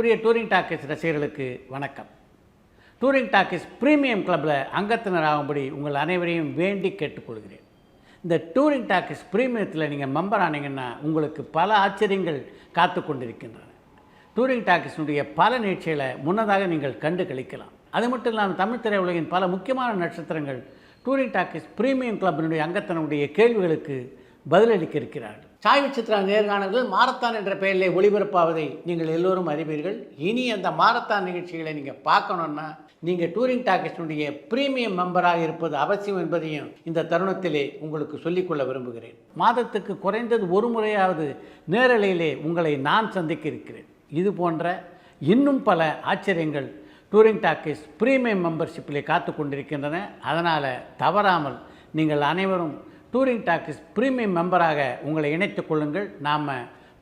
அன்பிற்குரிய touring talkies ரசிகர்களுக்கு வணக்கம். டூரிங் டாக்கீஸ் பிரீமியம் கிளப்பில் அங்கத்தினராகும்படி உங்கள் அனைவரையும் வேண்டி கேட்டுக்கொள்கிறேன். இந்த டூரிங் டாக்கீஸ் பிரீமியத்தில் நீங்கள் மெம்பர் ஆனீங்கன்னா உங்களுக்கு பல ஆச்சரியங்கள் காத்து கொண்டிருக்கின்றன. டூரிங் டாக்கீஸினுடைய பல நிகழ்ச்சிகளை முன்னதாக நீங்கள் கண்டு கழிக்கலாம். அது மட்டும் இல்லாமல் தமிழ் திரையுலகின் பல முக்கியமான நட்சத்திரங்கள் டூரிங் டாக்கீஸ் பிரீமியம் கிளப்பினுடைய அங்கத்தினுடைய கேள்விகளுக்கு பதிலளிக்க இருக்கிறார்கள். சாய் சித்ரா நேர்காணல்கள் மாரத்தான் என்ற பெயரிலே ஒளிபரப்பாவதை நீங்கள் எல்லோரும் அறிவீர்கள். இனி அந்த மாரத்தான் நிகழ்ச்சிகளை நீங்கள் பார்க்கணுன்னா நீங்கள் டூரிங் டாக்கீஸினுடைய பிரீமியம் மெம்பராக இருப்பது அவசியம் என்பதையும் இந்த தருணத்திலே உங்களுக்கு சொல்லிக்கொள்ள விரும்புகிறேன். மாதத்துக்கு குறைந்தது ஒரு முறையாவது நேரலையிலே உங்களை நான் சந்திக்க இருக்கிறேன். இது போன்ற இன்னும் பல ஆச்சரியங்கள் டூரிங் டாக்கீஸ் பிரீமியம் மெம்பர்ஷிப்பிலே காத்து கொண்டிருக்கின்றன. அதனால் தவறாமல் நீங்கள் அனைவரும் டூரிங் டாக்கீஸ் பிரீமியம் மெம்பராக உங்களை இணைத்துக் கொள்ளுங்கள். நாம்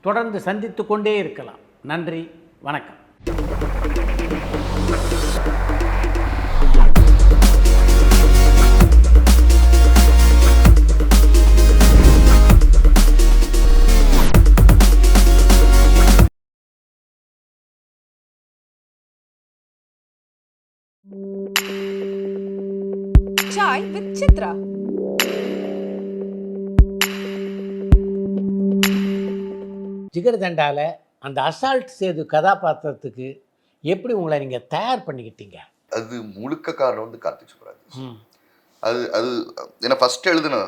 தொடர்ந்து சந்தித்து கொண்டே இருக்கலாம். நன்றி, வணக்கம். Chai with Chitra. ஜிகர்தண்டாவில் அந்த அசால்ட் சேது கதாபாத்திரத்துக்கு எப்படி உங்களை நீங்கள் தயார் பண்ணிக்கிட்டீங்க? அது முழுக்க காரணம் வந்து கார்த்திக் சுப்ராஜ். அது அது ஏன்னா ஃபஸ்ட்டு எழுதின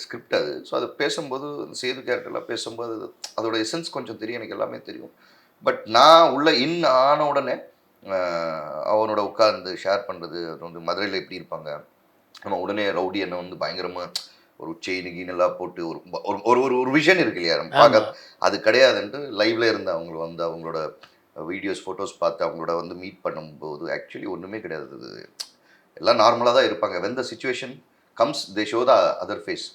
ஸ்கிரிப்ட் அது. ஸோ அது பேசும்போது சேது கேரக்டர்லாம் பேசும்போது அதோட எசன்ஸ் கொஞ்சம் தெரியும், எனக்கு எல்லாமே தெரியும். பட் நான் உள்ள ஆன உடனே அவனோட உட்கார்ந்து ஷேர் பண்ணுறது, அது வந்து மதுரையில் எப்படி இருப்பாங்க, நம்ம உடனே ரவுடி என்ன வந்து பயங்கரமாக ஒரு செயின் கீனெல்லாம் போட்டு ஒரு ஒரு விஷன் இருக்கு இல்லையா நம்ம பார்க்க, அது கிடையாதுன்ட்டு லைவ்ல இருந்து அவங்கள வந்து அவங்களோட வீடியோஸ் ஃபோட்டோஸ் பார்த்து அவங்களோட வந்து மீட் பண்ணும்போது ஆக்சுவலி ஒன்றுமே கிடையாது. அது எல்லாம் நார்மலாக தான் இருப்பாங்க. When the situation comes they show the other face.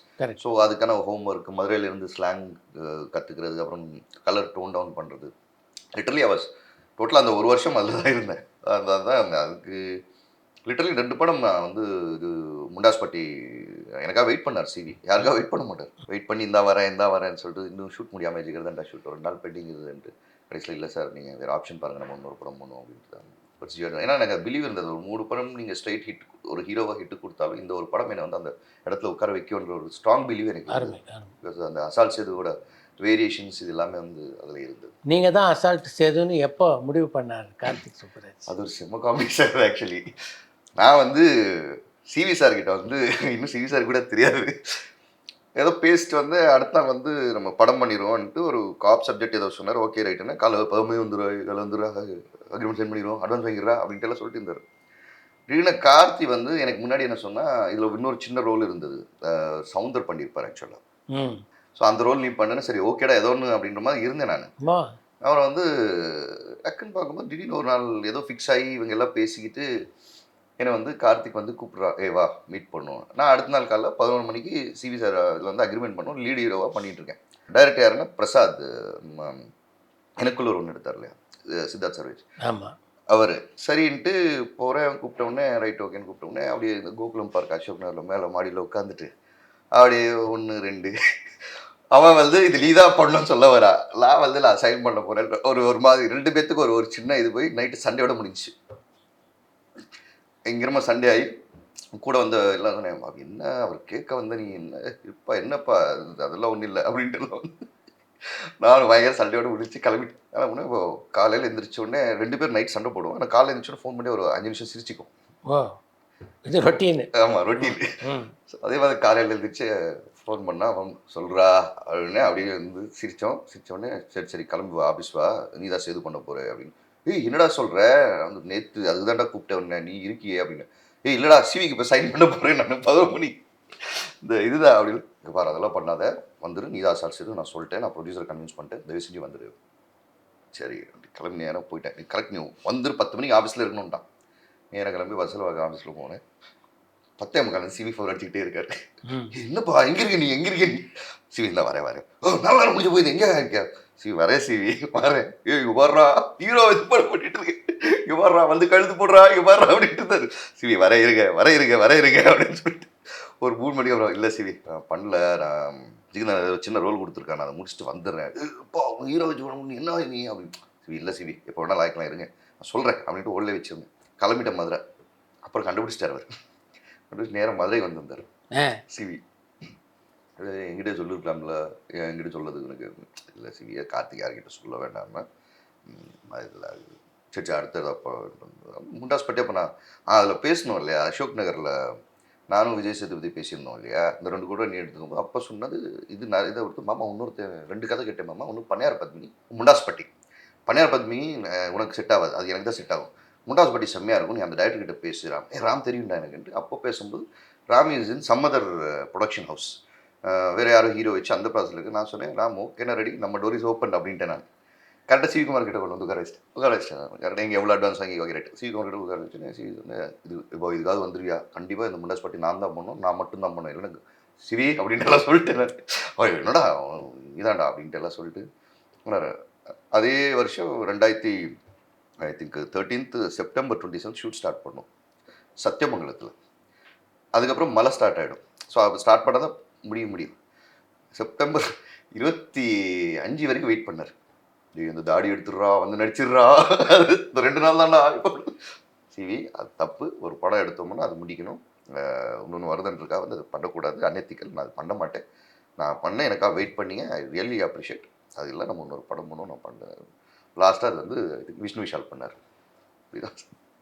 So அதுக்கான ஹோம் ஒர்க், மதுரையிலேருந்து ஸ்லாங் கற்றுக்கிறது, அப்புறம் கலர் டோன் டவுன் பண்ணுறது. லிட்டரலி அவர்ஸ் டோட்டலாக அந்த ஒரு வருஷம் அதில் தான் இருந்தேன். அதுதான் அதுக்கு லிட்டரலி 2 படம் நான் வந்து இது முண்டாஸ்பட்டி எனக்காக வெயிட் பண்ணார். சிவி யாருக்காக வெயிட் பண்ண மாட்டார். வெயிட் பண்ணி இந்தா வரேன்னு சொல்லிட்டு இன்னும் ஷூட் முடியாமல் வச்சுக்கிறதா ஷூட் 2 நாள் பெண்டிங் இதுன்ட்டு கடைசியில் இல்லை சார் நீங்கள் வேறு ஆப்ஷன் பாருங்கள், நம்ம இன்னொரு படம் பண்ணுவோம் அப்படின்ட்டு தான். ஏன்னா எனக்கு பிலீவ் இருந்தது, ஒரு 3 படம் நீங்கள் ஸ்ட்ரைட் ஹிட் ஒரு ஹீரோவாக ஹிட்டு கொடுத்தாலும் இந்த ஒரு படம் என்னை வந்து அந்த இடத்துல உட்கார வைக்கணுன்ற ஒரு ஸ்ட்ராங் பிலீவ் எனக்கு. பிகாஸ் அந்த அசால்ட் சேதுவோட வேரியேஷன்ஸ் இது எல்லாமே வந்து அதில் இருந்தது. நீங்கள் தான் அசால்ட் சேதுன்னு எப்போ முடிவு பண்ணார் கார்த்திக் சுப்ராஜ்? அது ஒரு செம்ம காமெடி சார். ஆக்சுவலி நான் வந்து சிவி சார்கிட்ட வந்து இன்னும் சிவி சார் கூட தெரியாது, ஏதோ பேசிட்டு வந்து அடுத்த நாள் வந்து நம்ம படம் பண்ணிடுவோம்ன்ட்டு ஒரு காப் சப்ஜெக்ட் ஏதோ சொன்னார். ஓகே ரைட்டுன்னா காலை பதமே வந்துடுவா அக்ரிமெண்ட் சென்ட் பண்ணிடுவோம், அட்வான்ஸ் வாங்கிடுறா அப்படின்ட்டு எல்லாம் சொல்லிட்டு இருந்தார். திடீர்னு கார்த்தி வந்து எனக்கு முன்னாடி என்ன சொன்னால், இதில் இன்னொரு சின்ன ரோல் இருந்தது, சவுந்தர் பண்ணியிருப்பார் ஆக்சுவலாக. ஸோ அந்த ரோல் நீ பண்ணுன்னு, சரி ஓகேடா ஏதோ ஒன்று அப்படின்ற மாதிரி இருந்தேன் நான். அவரை வந்து டக்குன்னு பார்க்கும்போது திடீர்னு ஒரு நாள் ஏதோ ஃபிக்ஸ் ஆகி இவங்க எல்லாம் பேசிக்கிட்டு என்னை வந்து கார்த்திக் வந்து கூப்பிட்றா, வா மீட் பண்ணுவோம். நான் அடுத்த நாள் காலைல 11 மணிக்கு சிவி சார் இதில் வந்து அக்ரிமெண்ட் பண்ணுவோம், லீட் ஹீரோவாக பண்ணிகிட்டு இருக்கேன். டைரக்டர் யாருன்னா பிரசாத், எனக்குள்ள ஒரு ஒன்று எடுத்தார் இல்லையா, சித்தார்த் சர்வேஜ். ஆமாம், அவர் சரின்ட்டு போகிறேன். கூப்பிட்டவுடனே ரைட் ஓகேன்னு கூப்பிட்டவுடனே அப்படியே இந்த கோகுலம் பார்க் அசோக் நகரில் மேலே மாடியில் உட்காந்துட்டு அப்படியே 1 2 அவன் வந்து இது நீ தான் பண்ணணும்னு சொல்ல வரா, நான் வந்து நான் சைன் பண்ண போகிறேன். ஒரு மாதிரி 2 பேர்த்துக்கு ஒரு சின்ன இது போய் நைட்டு சண்டையோட முடிஞ்சிச்சு. எங்கிரமா சண்டே ஆகி கூட வந்த எல்லாம் தானே என்ன அவர் கேட்க வந்த நீ என்ன இருப்பா என்னப்பா அதெல்லாம் ஒன்றும் இல்லை அப்படின்ட்டு வந்து நானும் பயங்கர சண்டையோடு முடிச்சு கிளம்பிட்டேன். ஆனால் இப்போ காலையில் எழுந்திரிச்ச உடனே 2 பேர் நைட் சண்டை போடுவோம். ஆனால் காலையில் எழுந்திரிச்சோடனே ஃபோன் பண்ணி ஒரு 5 நிமிஷம் சிரிச்சிக்கும். இது ரொட்டீன். ஆமாம் ரொட்டீன். அதே மாதிரி காலையில் எழுந்திரிச்சு ஃபோன் பண்ணால் அவன் சொல்கிறா அப்படின்னு அப்படியே வந்து சிரித்தோடனே சரி கிளம்பி வா, ஆஃபீஸ் வா, நீ தான் சேது பண்ண போகிற அப்படின்னு. என்னடா சொல்கிற, வந்து நேற்று அதுதான்டா கூப்பிட்டவன நீ இருக்கியே அப்படின்னு. இல்லைடா சிவிக்கு இப்போ சைன் பண்ண போகிறேன் நான் 11 மணி இந்த இதுதான் அப்படின்னு. இங்கே பாரு அதெல்லாம் பண்ணாத, வந்துடு நீ தான் அசால்ட் சேது, நான் சொல்லிட்டேன், நான் ப்ரொடியூசரை கன்வின்ஸ் பண்ணிட்டேன், தயவு செஞ்சு வந்துடு. சரி கிளம்பி நேரம் போயிட்டேன். நீ கரெக்ட் நீ வந்துரு 10 மணிக்கு ஆஃபீஸில் இருக்கணும்ட்டான். நேரம் கிளம்பி பஸ்ஸில் ஆஃபீஸில் போனேன். 10:45 சிவி ஃபோன் அடிச்சுக்கிட்டே இருக்காரு. என்னப்பா எங்கே இருக்க நீ சிவி இல்லை வரேன். நான் வர முடிஞ்சு போயிது, எங்கே இருக்க சிவி? வரேன் சிவி வரேன். இங்கே வர்றா ஹீரோ இது பண்ணிட்டு இருக்கு, இங்கே வர்றா வந்து கழுத்து போடுறா, இங்கே வர்றா அப்படின்ட்டு இருந்தாரு. சிவி வர இருங்க அப்படின்னு சொல்லிட்டு ஒரு 3 மணிக்கு அப்புறம் இல்லை சிவி பண்ணல, நான் சின்ன ரோல் கொடுத்துருக்கேன், நான் அதை முடிச்சுட்டு வந்துடுறேன். இப்போ அவங்க ஹீரோ வச்சு என்ன நீ அப்படின்னு. சிவி இல்லை சிவி எப்போ வேணால் லாய்க்கலாம் இருங்க நான் சொல்கிறேன் அப்படின்ட்டு ஓடலே வச்சுருந்தேன். கிளம்பிட்டேன் மதுரை. அப்புறம் கண்டுபிடிச்சிட்டார் அவர். கண்டுபிடிச்சி நேரம் மதுரை வந்திருந்தார் சிவி. அது என்கிட்ட சொல்லிருக்கலாம்ல, என்கிட்ட சொல்லது எனக்கு இல்லை சிவியை கார்த்திக் யார்கிட்ட சொல்ல வேண்டாம்னா இதில் சரி அடுத்தது அப்போ முண்டாஸ் பற்றி அப்போ நான் அதில் பேசணும் இல்லையா, அசோக் நகரில் நானும் விஜய் சேதுபதி பேசியிருந்தோம் இல்லையா, இந்த 2 கூட நீ எடுத்துக்கோங்க. அப்போ சொன்னது இது நான் இதை ஒருத்தர் மாமா இன்னொருத்தர் 2 கதை கேட்டேன் மாமா. ஒன்று பன்னியார் பத்மினி, முண்டாஸ்பட்டி. பன்னியார் பத்மினி உனக்கு செட் ஆகாது, அது எனக்கு தான் செட் ஆகும். முண்டாஸ்பட்டி செம்மையாக இருக்கும், நீ அந்த டைரக்டர் கிட்ட பேசு ராம். ராம் தெரியும்டா எனக்குன்ட்டு. அப்போ பேசும்போது Ram is in some other production house, வேறு யாரும் ஹீரோ வச்சு அந்த ப்ராசஸில் இருக்குது. நான் சொன்னேன் ராம் ஓகேனா ரெடி, நம்ம டோர் இஸ் ஓப்பன் அப்படின்ட்டேன். நான் கரெக்டாக சிவிகுமார் கிட்ட கொண்டு வந்து உட்கார வச்சிட்டேன். கரெக்டாக எங்கள் எவ்வளோ அட்வான்ஸ் வாங்கி வைக்கிறேன் சிவிகுமார் கிட்ட உட்கார வச்சுன்னு சிவி வந்து இது இப்போ இதுக்காக வந்துருவியா, கண்டிப்பாக இந்த முண்டாஸ்பட்டி நான் தான் பண்ணணும், நான் மட்டும் தான் பண்ணணும், இல்லைன்னா சிவி அப்படின்ட்டு எல்லாம் சொல்லிட்டு நான் என்னடா இதாண்டா அப்படின்ட்டு எல்லாம் சொல்லிட்டு அதே வருஷம் 13th செப்டம்பர் 27 ஷூட் ஸ்டார்ட் பண்ணோம் சத்தியமங்கலத்தில். அதுக்கப்புறம் மழை ஸ்டார்ட் ஆகிடும். ஸோ அப்போ ஸ்டார்ட் பண்ணால் தான் முடியும். செப்டம்பர் 25 வரைக்கும் வெயிட் பண்ணார். இந்த தாடி எடுத்துடுறா வந்து நடிச்சிடுறா, அது இந்த 2 நாள் தான்டா. இப்போ சிவி அது தப்பு, ஒரு படம் எடுத்தோம்னா அது முடிக்கணும், இன்னொன்று வருதுன்றக்காக வந்து அது பண்ணக்கூடாது, அன்எத்திக்கல், நான் அது பண்ண மாட்டேன், நான் பண்ணேன், எனக்காக வெயிட் பண்ணிங்க, ஐ ரியலி அப்ரிஷியேட். அது இல்லை நம்ம இன்னொரு படம் பண்ணணும், நான் பண்ணேன். லாஸ்ட்டாக அது வந்து விஷ்ணு விஷால் பண்ணார்.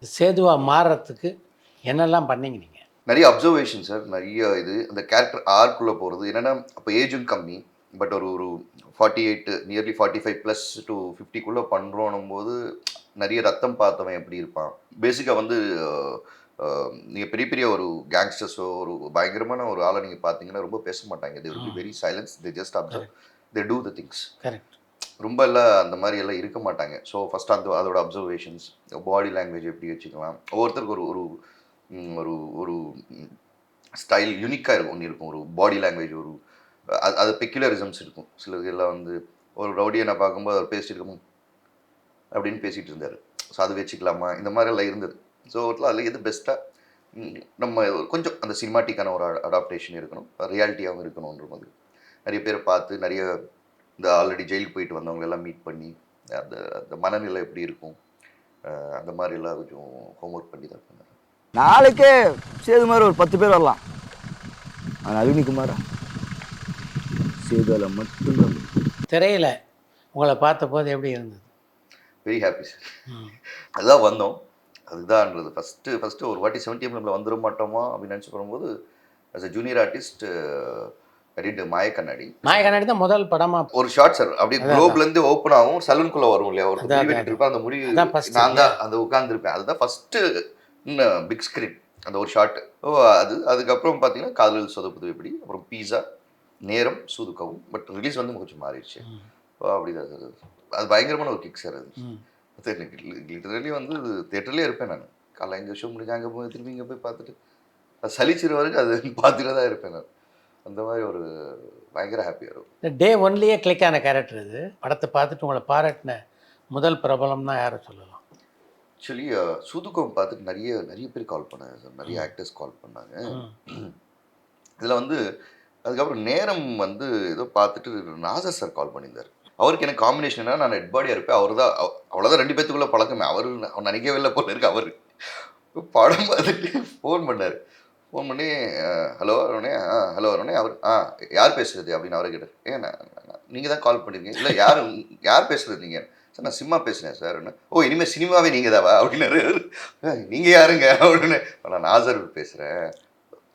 சேதுவா மாறுறதுக்கு என்னெல்லாம் பண்ணீங்க நீங்கள்? நிறைய அப்சர்வேஷன் சார், நிறைய இது அந்த கேரக்டர் ஆர்க்குள்ளே போகிறது. என்னென்னா அப்போ ஏஜும் கம்மி, பட் ஒரு 48 நியர்லி 45+ to 50க்குள்ளே பண்ணுறோன்னும் போது நிறைய ரத்தம் பார்த்தவன் எப்படி இருப்பான். பேசிக்காக வந்து நீங்கள் பெரிய பெரிய ஒரு கேங்ஸ்டர்ஸோ ஒரு பயங்கரமான ஒரு ஆளை நீங்கள் பார்த்தீங்கன்னா ரொம்ப பேச மாட்டாங்க. They will be very silence, they just observe, they do the things. Correct. ரொம்ப எல்லாம் அந்த மாதிரி எல்லாம் இருக்க மாட்டாங்க. ஸோ ஃபஸ்ட் அதோட அப்சர்வேஷன்ஸ், பாடி லாங்குவேஜ் எப்படி வச்சுக்கலாம், ஒவ்வொருத்தருக்கு ஒரு ஒரு ஒரு ஸ்டைல் யூனிக்காக இருக்கும். ஒரு பாடி லாங்குவேஜ், ஒரு அது பெக்யுலரிசம்ஸ் இருக்கும். சிலது எல்லாம் வந்து ஒரு ரவுடியை நான் பார்க்கும்போது அவர் பேசிட்டு இருக்கணும் அப்படின்னு பேசிகிட்டு இருந்தார். ஸோ அது வச்சுக்கலாமா, இந்த மாதிரிலாம் இருந்தது. ஸோ அதில் எது பெஸ்ட்டாக நம்ம கொஞ்சம் அந்த சினிமாட்டிக்கான ஒரு அடாப்டேஷன் இருக்கணும், ரியாலிட்டியாகவும் இருக்கணுன்ற மாதிரி நிறைய பேரை பார்த்து, நிறைய இந்த ஆல்ரெடி ஜெயிலுக்கு போயிட்டு வந்தவங்க எல்லாம் மீட் பண்ணி அந்த அந்த மனநிலை எப்படி இருக்கும், அந்த மாதிரிலாம் கொஞ்சம் ஹோம்ஒர்க் பண்ணி தான் பண்ணேன். நாளைக்கே சேது மாதிரி ஒரு 10 பேர் வரலாம். ஆனால் அக்னிகுமாரா சேதுவில் மட்டும்தான். திரையில் உங்களை பார்த்த போது எப்படி இருந்தது? Very happy sir. அதுதான் வந்தோம், அதுதான்ன்றது ஃபஸ்ட்டு ஒரு வாட்டி 70mm வந்துட மாட்டோமா அப்படின்னு நினச்சி போகும்போது as a junior artist edit Mayakannadi தான் முதல் படமாக ஒரு ஷார்ட் சார். அப்படியே குளோப்லேருந்து ஓப்பன் ஆகும், சலூனுக்குள்ளே வரும் இல்லையா, ஒரு முடிவு இருப்பேன், அந்த முடிவு நான் தான் அந்த உட்காந்துருப்பேன். அதுதான் ஃபஸ்ட்டு பிக் ஸ்க்ரீன் அந்த ஒரு ஷார்ட். அதுக்கப்புறம் பார்த்தீங்கன்னா காதலில் சொதப்புது எப்படி, அப்புறம் பீஸா, நேரம், சூதுக்கவும். பட் ரிலீஸ் வந்து கொஞ்சம் மாறிடுச்சு. அப்படிதான் சார், அது பயங்கரமான ஒரு கிக் சார். அது எனக்கு லிட்டரலி வந்து தேட்டர்லேயே இருப்பேன் நான். காலைல எங்கள் ஷோ முடிஞ்சு அங்கே போய் திரும்பி இங்கே போய் பார்த்துட்டு அது சலிச்சிரு வரைக்கும் அது பார்த்துட்டு தான் இருப்பேன் நான். அந்த மாதிரி ஒரு பயங்கர ஹாப்பியாக இருக்கும். இந்த டே ஒன்லேயே கிளிக் ஆன கேரக்டர் இது. படத்தை பார்த்துட்டு உங்களை பாராட்டின முதல் பிரபலம்னா யாரை சொல்லலாம்? ஆக்சுவலி சூதுக்கம் பார்த்துட்டு நிறைய பேர் கால் பண்ணாங்க சார், நிறைய ஆக்டர்ஸ் கால் பண்ணாங்க. இதில் வந்து அதுக்கப்புறம் நேரம் வந்து ஏதோ பார்த்துட்டு நாசர் சார் கால் பண்ணியிருந்தார். அவருக்கு எனக்கு காம்பினேஷன் என்ன, நான் நெட் பாடியாக இருப்பேன், அவர் தான், அவ்வளோதான் 2 பேத்துக்குள்ளே பழக்கமே. அவர் நினைக்கவே இல்லை போல இருக்கு. அவர் படம் பார்த்துட்டு ஃபோன் பண்ணார். ஃபோன் பண்ணி ஹலோ அருணே, ஹலோ அருணே, அவர் யார் பேசுகிறது அப்படின்னு அவரை கேட்டார். ஏன் நீங்கள் தான் கால் பண்ணியிருக்கீங்க? இல்லை யார் பேசுகிறது நீங்கள்? சார் நான் சினிமா பேசுகிறேன் சார். ஓ இனிமேல் சினிமாவே நீங்கள் தாவா அப்படின்னாரு. நீங்கள் யாருங்க அப்படின்னு. நான் நாசர் பேசுகிறேன்,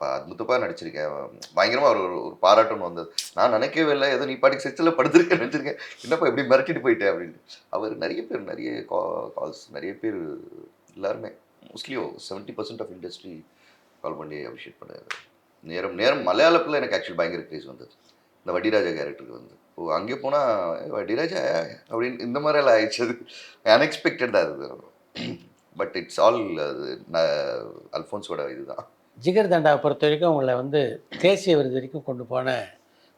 அத்புதமாக நடிச்சிருக்கேன், பயங்கரமாக ஒரு பாராட்டுன்னு வந்தது. நான் நினைக்கவே இல்லை, ஏதோ நீ பாட்டுக்கு செச்சில் படுத்துருக்கேன்னு நினச்சிருக்கேன், என்னப்பா எப்படி மிரட்டிட்டு போயிட்டேன் அப்படின்னு. அவர் நிறைய கால்ஸ், நிறைய பேர் எல்லாருமே மோஸ்ட்லி 70% ஆஃப் இண்டஸ்ட்ரி கால் பண்ணி அப்ரிஷியேட் பண்ணார். நேரம் மலையாளத்தில் எனக்கு ஆக்சுவலி பயங்கர கிரேஸ் வந்தது இந்த வடிராஜா கேரக்டருக்கு வந்து. அங்கே போனால் வடிராஜா அப்படின்னு இந்த மாதிரியெல்லாம் ஆயிடுச்சு. அது அன்எக்ஸ்பெக்டடாக இருந்தது. பட் இட்ஸ் ஆல் அது அல்ஃபோன்ஸோட இதுதான். ஜிகர் தண்டாவை பொறுத்த வரைக்கும் உங்களை வந்து தேசிய விருது வரைக்கும் கொண்டு போன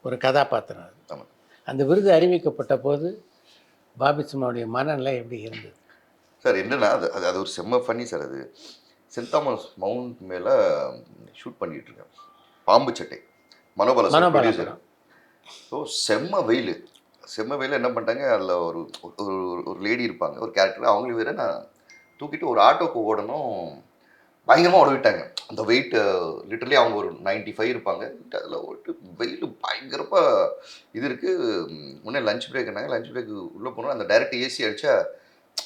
ஒரு கதாபாத்திரம் அது. ஆமாம். அந்த விருது அறிவிக்கப்பட்ட போது பாபி சிம்மாவுடைய மனநிலை எப்படி இருந்தது சார்? என்னென்னா அது ஒரு செம்ம ஃபன்னி சார். அது சென்ட் தாமஸ் மவுண்ட் மேலே ஷூட் பண்ணிகிட்ருக்கேன், பாம்பு சட்டை, மனோபல ப்ரொடியூசர். ஸோ செம்ம வெயில், செம்ம வேலை என்ன பண்ணிட்டாங்க, அதில் ஒரு ஒரு ஒரு லேடி இருப்பாங்க, ஒரு கேரக்டர். அவங்களுக்கு வேற நான் தூக்கிட்டு ஒரு ஆட்டோக்கு ஓடணும், பயங்கரமாக ஓட விட்டாங்க. அந்த வெயிட் லிட்டரலி அவங்க ஒரு 95 இருப்பாங்க. அதில் ஓட்டு வெயில் பயங்கரமாக இது இருக்குது. முன்னே லஞ்ச் பிரேக்னாங்க, லஞ்ச் பிரேக் உள்ளே போனோம். அந்த டைரக்ட் ஏசி அடித்தா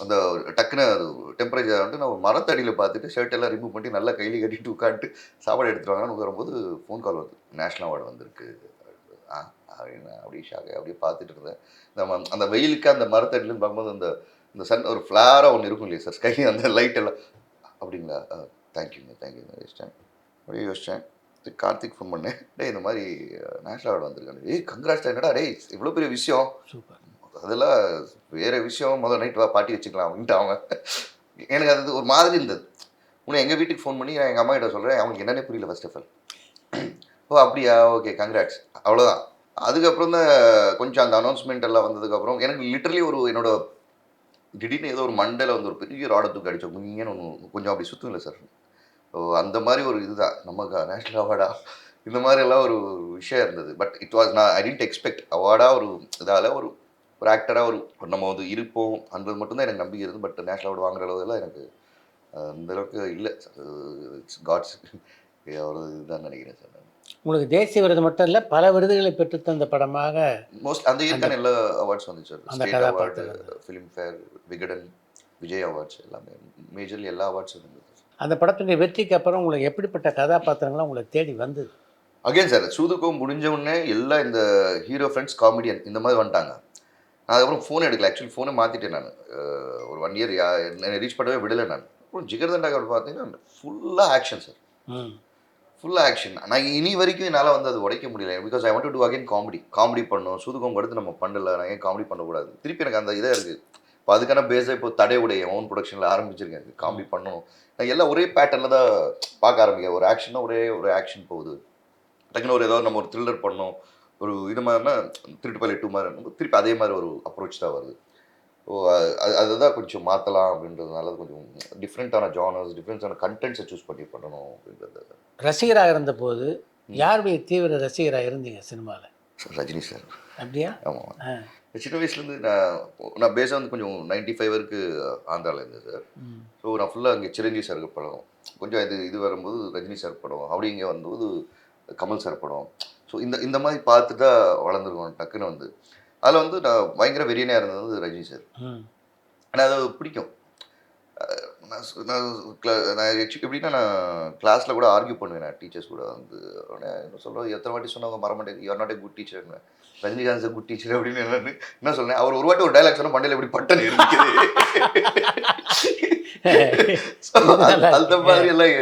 அந்த டக்குன்னு அது டெம்பரேச்சர் வந்துட்டு நான் ஒரு மரத்தடியில் பார்த்துட்டு ஷர்ட் எல்லாம் ரிமூவ் பண்ணி நல்லா கையில் கட்டிட்டு உட்காந்துட்டு சாப்பாடு எடுத்துட்டு வாங்கன்னு வரும்போது ஃபோன் கால் வருது, நேஷ்னல் அவார்டு வந்திருக்கு. ஆ அப்படின்னு அப்படியே ஷாக் அப்படியே பார்த்துட்டு இருந்தேன். நம்ம அந்த வெயிலுக்கு அந்த மரத்தடியிலும் பார்க்கும்போது அந்த இந்த சன் ஒரு ஃப்ளாராக ஒன்று இருக்கும் இல்லையா சார், ஸ்கை அந்த லைட் எல்லாம். அப்படிங்களா, தேங்க்யூங்க யோசிச்சேன். அப்படியே யோசித்தேன். கார்த்திக் ஃபோன் பண்ணேன், டேய் இந்த மாதிரி நேஷ்னல் அவார்டு வந்திருக்காங்க. ஏய் கங்க்ராட்ஸ், என்னடா டேய் இவ்வளோ பெரிய விஷயம். சூப்பர். அதெல்லாம் வேறு விஷயம், முதல் நைட் வா பாட்டி வச்சுக்கலாம் அப்படின்ட்டு அவங்க. எனக்கு அது ஒரு மாதிரி இருந்தது. உன்னை எங்கள் வீட்டுக்கு ஃபோன் பண்ணி நான் எங்கள் அம்மா கிட்ட சொல்கிறேன், அவங்களுக்கு என்னென்னே புரியல ஃபர்ஸ்ட் ஆஃப் ஆல். ஓ அப்படியா, ஓகே கங்க்ராட்ஸ், அவ்வளோதான். அதுக்கப்புறம் தான் கொஞ்சம் அந்த அனௌன்ஸ்மெண்ட் எல்லாம் வந்ததுக்கப்புறம் எனக்கு லிட்டரலி ஒரு என்னோட திடீர்னு ஏதோ ஒரு மண்டையில் வந்து ஒரு பெரிய ராடை தூக்கி அடித்தோம், நீங்கன்னு ஒன்று கொஞ்சம் அப்படி சுற்றும் இல்லை சார். ஸோ அந்த மாதிரி ஒரு இதுதான் நமக்கு நேஷ்னல் அவார்டா இந்த மாதிரி எல்லாம் ஒரு விஷயம் இருந்தது. பட் இட் வாஸ் நான் ஐ டென்ட் எக்ஸ்பெக்ட் அவார்டாக ஒரு இதால் ஒரு ஒரு ஆக்டராக ஒரு நம்ம வந்து இருப்போம் அன்றது மட்டும்தான் எனக்கு நம்பிக்கை இருந்தது. பட் நேஷ்னல் அவார்டு வாங்குற அளவுலாம் எனக்கு அந்த அளவுக்கு இல்லை. இட்ஸ் காட்ஸ் ஒரு இதுதான் நினைக்கிறேன் சார். உங்களுக்கு தேசிய விருது மட்டும் இல்லை, பல விருதுகளை பெற்றுத்தந்த படமாக மோஸ்ட் அந்த இயற்கான எல்லா அவார்ட்ஸ் வந்துச்சு சார். அந்த ஸ்டேட் அவார்டு, கதாபாத்திரம். ஃபிலிம்ஃபேர், விகடன், விஜய் அவார்ட்ஸ் எல்லாமே மேஜர்லி எல்லா அவார்ட்ஸும் இருந்தது. அந்த படத்துடைய வெற்றிக்கு அப்புறம் உங்களுக்கு எப்படிப்பட்ட கதாபாத்திரங்கள்லாம் உங்களை தேடி வந்தது? அகைன் சார், சூதுக்கும் முடிஞ்ச உடனே எல்லாம் இந்த ஹீரோ ஃப்ரெண்ட்ஸ் காமெடியன் இந்த மாதிரி வந்துட்டாங்க. நான் அதுக்கப்புறம் ஃபோன் எடுக்கல, ஆக்சுவலி ஃபோனை மாற்றிட்டேன் நான். ஒரு 1 இயர் என்னை ரீச் பண்ணவே விடலை நான். அப்புறம் ஜிகர்தண்டா பார்த்தீங்கன்னா ஃபுல்லாக ஆக்ஷன் சார், ஃபுல்லாக ஆக்ஷன். நான் இனி வரைக்கும் என்னால் வந்து அது உடைக்க முடியல. Because I want to do again comedy பண்ணணும். சூதுகம் அடுத்து நம்ம பண்ணல, நான் ஏன் காமெடி பண்ணக்கூடாது. திருப்பி எனக்கு அந்த இதாக இருக்குது. இப்போ அதுக்கான பேஸாக இப்போ தடையுடைய ஓன் ப்ரொடக்ஷனில் ஆரம்பிச்சிருக்கேன். காமெடி பண்ணணும். நான் எல்லாம் ஒரே பேட்டர்னில் தான் பார்க்க ஆரம்பிக்கிறேன். ஒரு ஆக்ஷன்னா ஒரே ஒரு ஆக்ஷன் போகுது. டக்குன்னு ஒரு ஏதாவது நம்ம ஒரு த்ரில்லர் பண்ணோம், ஒரு இது மாதிரினா திருட்டு பள்ளி 2 மாதிரி திருப்பி அதே மாதிரி ஒரு அப்ரோச் தான் வருது. ஸோ அதுதான் கொஞ்சம் மாற்றலாம் அப்படின்றதுனால கொஞ்சம் டிஃப்ரெண்ட்டான ஜானர்ஸ், டிஃப்ரெண்ட்டான கண்டென்ட்ஸை சூஸ் பண்ணி பண்ணணும் அப்படின்றது. ரசிகராக இருந்தபோது யாருடைய தீவிர ரசிகராக இருந்தீங்க சினிமாவில்? ரஜினி சார். அப்படியா? ஆமாம். சின்ன வயசுலேருந்து நான் பேஸாக வந்து கொஞ்சம் 95 வரைக்கும் ஆந்திராவில் இருந்தேன் சார். ஸோ நான் ஃபுல்லாக அங்கே சிரஞ்சீவி சாருக்கு படம், கொஞ்சம் இது வரும்போது ரஜினி சார் படம், அப்படி இங்கே வந்தபோது கமல் சார் படம். ஸோ இந்த மாதிரி பார்த்து தான் வளர்ந்துருக்கோம். டக்குன்னு வந்து அதில் வந்து நான் பயங்கர வெறியனாக இருந்தது வந்து ரஜினி சார். ஆனால் அது பிடிக்கும். நான் எப்படின்னா நான் கிளாஸில் கூட ஆர்கியூ பண்ணுவேன், நான் டீச்சர்ஸ் கூட வந்து என்ன சொல்கிறோம், எத்தனை வாட்டி சொன்னவங்க மரமாட்டேன், you are not a good teacher, Rajinikanth sir good teacher அப்படின்னு என்ன சொன்னேன். அவர் ஒரு வாட்டி ஒரு டைலாக் சொன்னால் மண்டையில் எப்படி பட்டன் இருக்குது. அந்த மாதிரி எல்லாம்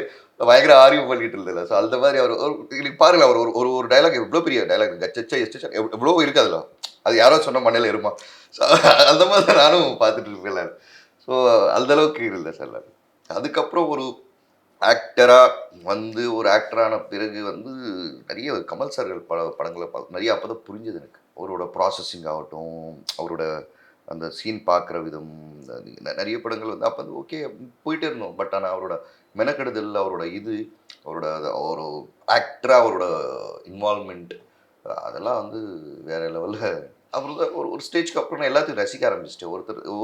பயங்கர ஆர்கியூ பண்ணிட்டு இருந்ததில்ல. ஸோ அந்த மாதிரி அவர் இன்னைக்கு பாருங்களேன், அவர் ஒரு ஒரு டைலாக் எவ்வளோ பெரிய டைலாக், கச்சச்சா எஸ்டா எவ்வளோ இருக்குது அதில். அது யாரோ சொன்ன மண்டையில் இருமா. ஸோ அந்த மாதிரி தான் நானும் பார்த்துட்டு இருக்கேன். ஸோ அந்தளவுக்கு இல்லை சார். அதுக்கப்புறம் ஒரு ஆக்டராக வந்து ஒரு ஆக்டரான பிறகு வந்து நிறைய கமல் சார்கள் படங்களை நிறைய அப்போ தான் புரிஞ்சது எனக்கு. அவரோட ப்ராசஸிங் ஆகட்டும், அவரோட அந்த சீன் பார்க்குற விதம், நிறைய படங்கள் வந்து அப்போ வந்து ஓகே போயிட்டே இருந்தோம். பட் ஆனால் அவரோட மெனக்கெடுதல், அவரோட அவரோட ஒரு ஆக்டராக அவரோட இன்வால்மெண்ட், அதெல்லாம் வந்து வேறு லெவலில். அப்புறம் தான் ஒரு ஸ்டேஜ்க்கு அப்புறம் நான் எல்லாத்தையும் ரசிக்க ஆரம்பிச்சிட்டேன்.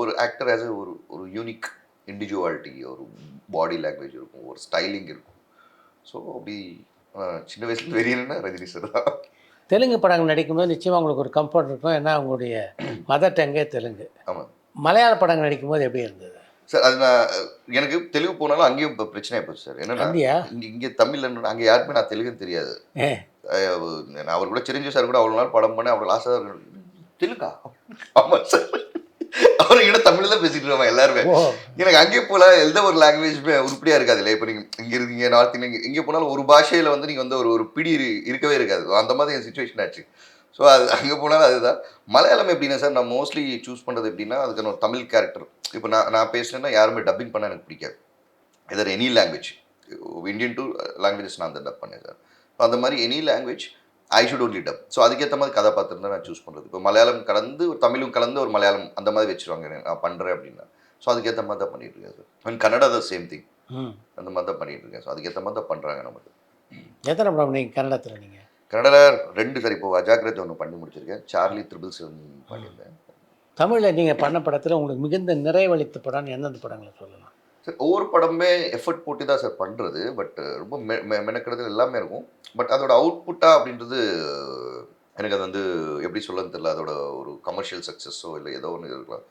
ஒரு ஆக்டர் ஆஸ் ஒரு யூனிக் இண்டிவிஜுவாலிட்டி, ஒரு பாடி லாங்குவேஜ் இருக்கும், ஒரு ஸ்டைலிங் இருக்கும். ஸோ அப்படி சின்ன வயசுல வெறியன்னா ரஜினி சார் தான். தெலுங்கு படங்கள் நடிக்கும்போது நிச்சயமாக உங்களுக்கு ஒரு கம்ஃபர்ட் இருக்கும், ஏன்னா உங்களுடைய மதர் டங்கே தெலுங்கு. ஆமாம். மலையாள படங்கள் நடிக்கும்போது எப்படி இருந்தது சார்? அது எனக்கு தெலுங்கு போனாலும் அங்கேயும் இப்போ பிரச்சனை போச்சு சார். என்னன்னா இங்கே தமிழில் அங்கே யாருமே நான் தெலுங்குன்னு தெரியாது. நான் அவர் கூட சிரஞ்சீவி சார் கூட அவ்வளோ நாள் படம் பண்ணேன். அவர் லாஸ்ட்டாக தெலுங்கா? ஆமாம் சார். அவர் என்ன தமிழில் தான் பேசிட்டு இருவாங்க எல்லாருமே. எனக்கு அங்கே போல எந்த ஒரு லாங்குவேஜுமே உருப்படியாக இருக்காது இல்லை. இப்போ நீங்கள் இங்கே இருக்கீங்க நார்த் இந்தியா, இங்கே போனாலும் ஒரு பாஷையில் வந்து நீங்கள் வந்து ஒரு பிடி இருக்கவே இருக்காது. அந்த மாதிரி என் சுச்சுவேஷன் ஆச்சு. ஸோ அது அங்கே போனாலும் அதுதான். மலையாளம் எப்படின்னா சார், நான் மோஸ்ட்லி சூஸ் பண்ணுறது எப்படின்னா அதுக்கான ஒரு தமிழ் கேரக்டர். இப்போ நான் பேசுனேன்னா யாருமே டப்பிங் பண்ண எனக்கு பிடிக்காது. Either any language, Indian two languages நான் தான் டப் பண்ணேன் சார். அந்த மாதிரி any language I should only dub. So அதுக்கேற்ற மாதிரி கதாபாத்திரம் தான் நான் சூஸ் பண்ணுறது. இப்போ மலையாளம் கலந்து ஒரு தமிழும் கலந்து ஒரு மலையாளம் அந்த மாதிரி வச்சுருவாங்க நான் பண்ணுறேன் அப்படின்னா. ஸோ அதுக்கேற்ற மாதிரி தான் பண்ணிட்டு இருக்கேன் சார். அண்ட் கன்னடா தான் சேம் திங், அந்த மாதிரி தான் பண்ணிட்டு இருக்கேன். ஸோ அதுக்கேற்ற மாதிரி தான் பண்ணுறாங்க நமக்கு. எத்தனை படம் நீங்கள் கன்னடத்தில்? நீங்கள் கன்னடாவில் 2 சார் இப்போ அஜாக்கிரதை ஒன்று பண்ணி முடிச்சிருக்கேன். சார்லி 777 பண்ணியிருந்தேன். தமிழில் நீங்கள் பண்ண படத்தில் உங்களுக்கு மிகுந்த நிறைவளித்த படம்னு எந்தெந்த படங்களை சொல்லலாம்? சார் ஒவ்வொரு படமே எஃபர்ட் போட்டு தான் சார் பண்ணுறது. பட் ரொம்ப மெனக்கெடுதல் எல்லாமே இருக்கும். பட் அதோட அவுட்புட்டாக அப்படின்றது எனக்கு அது வந்து எப்படி சொல்லன்னு தெரியல. அதோட ஒரு கமர்ஷியல் சக்ஸஸோ இல்லை ஏதோ ஒன்று இருக்கலாம்.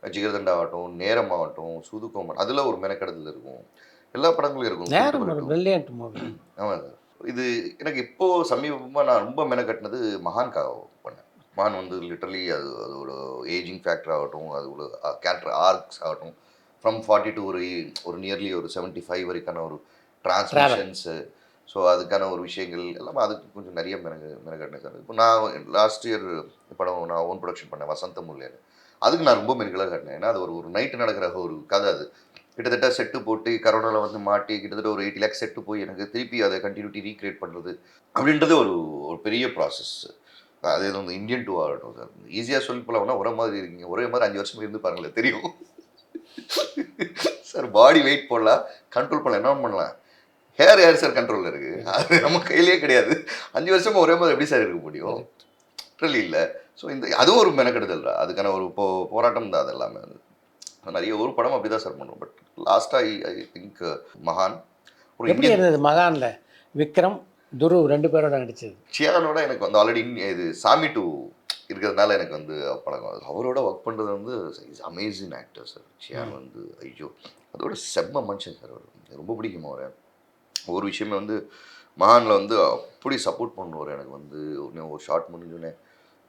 ஜிகர்தண்டா ஆகட்டும், நேரம் ஆகட்டும், சூதுகோமன், அதில் ஒரு மெனக்கெடுதல் இருக்கும். எல்லா படங்களும் இருக்கும். நேரம் ஒரு பிரில்லியன்ட் மூவி. ஆமாம் சார். இது எனக்கு இப்போது சமீபமாக நான் ரொம்ப மெனக்கட்டினது மகான்காக பண்ணேன். மகான் வந்து லிட்டரலி அதோட ஏஜிங் ஃபேக்டர் ஆகட்டும், அதோட கேரக்டர் ஆர்க்ஸ் ஆகட்டும், ஃப்ரம் 40 to ஒரு நியர்லி ஒரு 75 வரைக்கான ஒரு டிரான்ஸ்மிஷன்ஸு, ஸோ அதுக்கான ஒரு விஷயங்கள் எல்லாமே அதுக்கு கொஞ்சம் நிறைய மெனக்கட்டினேன் சார். இப்போ நான் லாஸ்ட் இயர் படம் நான் ஓன் ப்ரொடக்ஷன் பண்ணேன், வசந்த முல்லைன்னு. அதுக்கு நான் ரொம்ப மெனக்கெல்லாம் காட்டினேன். ஏன்னா அது ஒரு நைட்டு நடக்கிற ஒரு கதை. அது கிட்டத்தட்ட செட்டு போட்டு கரோனாவில் வந்து மாட்டி கிட்டத்தட்ட ஒரு 80 lakhs செட்டு போய் எனக்கு திருப்பி அதை கண்டினியூட்டி ரீக்ரியேட் பண்ணுறது அப்படின்றது ஒரு பெரிய ப்ராசஸ். அதே வந்து இந்தியன் 2 ஆகட்டும் சார். ஈஸியாக சொல்லி போகலாம்னா ஒரே மாதிரி இருக்கீங்க, ஒரே மாதிரி 5 வருஷம் இருந்து பாருங்களேன் தெரியும் சார். பாடி வெயிட் போடலாம், கண்ட்ரோல் பண்ணலாம், என்ன பண்ணலாம். ஹேர் சார் கண்ட்ரோலில் இருக்குது, அது நம்ம கையிலே கிடையாது. 5 வருஷமாக ஒரே மாதிரி எப்படி சார் இருக்க முடியும்? ட்ரெல்லி இல்லை. ஸோ அதுவும் ஒரு மெனக்கெடுதல் தான். அதுக்கான ஒரு போராட்டம் தான். அது எல்லாமே நிறைய ஒரு படம் அப்படி தான் சார் பண்ணுவோம். பட் லாஸ்ட்டாக ஐ திங்க் மகான் ஒரு எப்படி இருந்தது மகானில்? விக்ரம், துரு 2 பேரோட நடிச்சது. சியானோட எனக்கு வந்து ஆல்ரெடி இது சாமி 2 இருக்கிறதுனால எனக்கு வந்து பழக்கம். அவரோட ஒர்க் பண்ணுறது வந்து is amazing actor sir. Chiyaan வந்து ஐயோ அதோட செம்ம மனுஷன் சார். அவர் ரொம்ப பிடிக்கும். அவர் ஒரு விஷயமே வந்து மகானில் வந்து அப்படி சப்போர்ட் பண்ணுவார். எனக்கு வந்து ஒரு ஷார்ட் முடிஞ்சோடனே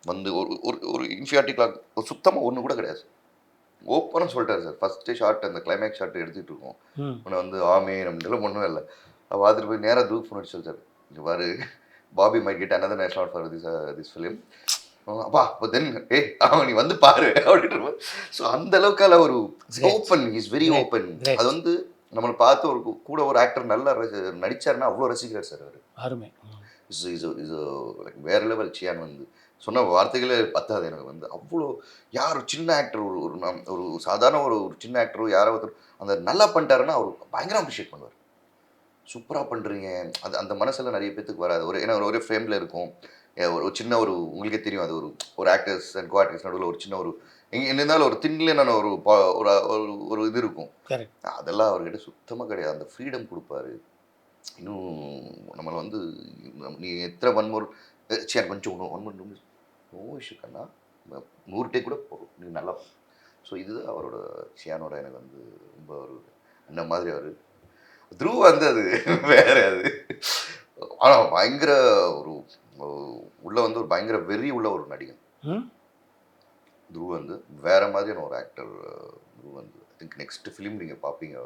வந்து ஒரு இன்ஃபியாரிட்டி கிளாக் சுத்தமாக ஒன்று கூட கிடையாது. ஓப்பனாக சொல்லிட்டார் சார். ஃபஸ்ட்டு ஷார்ட் அந்த கிளைமேக்ஸ் ஷார்ட் எடுத்துகிட்டு இருக்கோம். உன்னை வந்து ஆமே நம்மளெல்லாம் ஒன்றும் இல்லை. அவள் பார்த்துட்டு போய் நேராக தூக்கு ஃபோன் அடிச்சு சார், இங்கே பாரு Bobby my get another national award for this film. அப்பா அப்போ தென் அவன் நீ வந்து பாரு அப்படின்ற. ஸோ அந்த அளவுக்கால ஒரு ஓப்பன், இஸ் வெரி ஓப்பன். அது வந்து நம்மளை பார்த்து ஒரு கூட ஒரு ஆக்டர் நல்லா நடிச்சாருன்னா அவ்வளோ ரசிக்கிறார் சார் அவர். அருமை. லைக் வேற லெவல். சியான் வந்து சொன்ன வார்த்தைகளே பத்தாது எனக்கு வந்து. அவ்வளோ யார் சின்ன ஆக்டர் ஒரு சாதாரண ஒரு சின்ன ஆக்டரோ யாரோ ஒருத்தர் அந்த நல்லா பண்ணிட்டாருன்னா அவர் பயங்கரம் அப்ரிஷியேட் பண்ணுவார். சூப்பராக பண்ணுறீங்க. அந்த மனசில் நிறைய பேத்துக்கு வராது. ஏன்னா ஒரே ஃப்ரேமில் இருக்கும். ஒரு சின்ன உங்களுக்கே தெரியும், அது ஒரு ஆக்டர்ஸ் அண்ட் கோ ஆக்டர்ஸ் நடுவில் ஒரு சின்ன என்ன இருந்தாலும் ஒரு தின்லேனான ஒரு இது இருக்கும். அதெல்லாம் அவர்கிட்ட சுத்தமாக கிடையாது. அந்த ஃப்ரீடம் கொடுப்பாரு. இன்னும் நம்மளை வந்து நீ எத்தனை 1 more சரி கொஞ்சம் 1 more நோ இஷ்யூ கண்ணா, 100 டேக் கூட போகும், நீ நல்லா. ஸோ இதுதான் அவரோட சியானோட எனக்கு வந்து ரொம்ப ஒரு இந்த மாதிரி. அவர் த்ரூ வந்து அது வேற. அது ஆனால் பயங்கர உள்ள வந்து ஒரு பயங்கர வெறி உள்ள ஒரு நடிகன். த்ரூ வந்து வேற மாதிரியான ஒரு ஆக்டர். த்ரூ வந்து ஐ திங்க் நெக்ஸ்ட் ஃபிலிம் நீங்கள் பார்ப்பீங்க.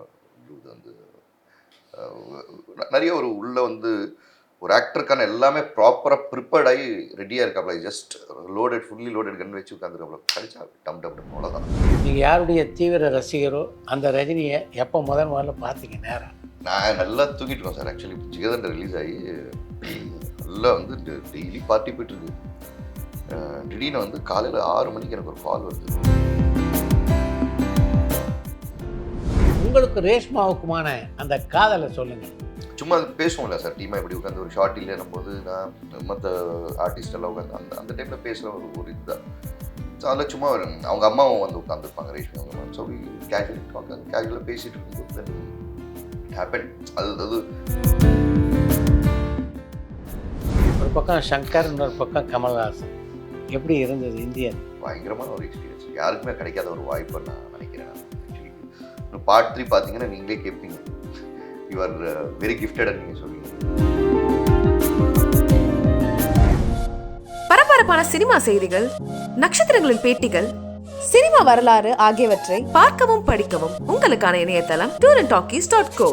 த்ரூ வந்து நிறைய உள்ள வந்து ஒரு ஆக்டருக்கான எல்லாமே ப்ராப்பராக ப்ரிப்பேர்ட் ஆகி ரெடியாக இருக்காப்ல. ஜஸ்ட் ஃபுல்லி லோடட் கன் வச்சு உட்காந்துருக்காப்ல. கடிச்சா டம் அவ்வளோதான். நீங்கள் யாருடைய தீவிர ரசிகரோ அந்த ரஜினியை எப்போ முதல்ல பார்த்தீங்க? நேரம் நான் நல்லா தூங்கிட்டு இருக்கோம் சார். ஆக்சுவலி ஜிகர்தண்டா ரிலீஸ் ஆகி நல்லா வந்து டெய்லி பார்ட்டி போயிட்டுருக்கு. திடீர்னு வந்து காலையில் 6 மணிக்கு எனக்கு ஒரு கால் வருது. உங்களுக்கு ரேஷ்மாவுக்குமான அந்த காதலை சொல்லுங்கள். சும்மா பேசுவோம்ல சார், டீமாக இப்படி உட்காந்து ஒரு ஷார்ட் இல்லைன்னும் போது நான் மற்ற ஆர்டிஸ்ட் எல்லாம் உட்காந்து அந்த டைமில் பேசுகிற ஒரு இதுதான். ஸோ அதில் சும்மா அவங்க அம்மாவும் வந்து உட்காந்துருப்பாங்க, ரேஷ்மி அவங்க அம்மா. ஸோ கேஷுவலாக பேசிகிட்டு இருக்கும்போது ஹேப்பன். அது ஒரு பக்கம் சங்கர், இன்னொரு பக்கம் கமல்ஹாசன். எப்படி இருந்தது இந்தியன்? பயங்கரமான ஒரு எக்ஸ்பீரியன்ஸ். யாருக்குமே கிடைக்காத ஒரு வாய்ப்பை நான் நினைக்கிறேன். ஆக்சுவலி பார்ட் 3 பார்த்தீங்கன்னா நீங்களே கேட்பீங்க, யூ ஆர் வெரி கிஃப்டட் நீங்கள் சொல்லுவீங்க. பரபரப்பான சினிமா செய்திகள், நட்சத்திரங்களின் பேட்டிகள், சினிமா வரலாறு ஆகியவற்றை பார்க்கவும் படிக்கவும் உங்களுக்கான இணையதளம் tourantalkies.co.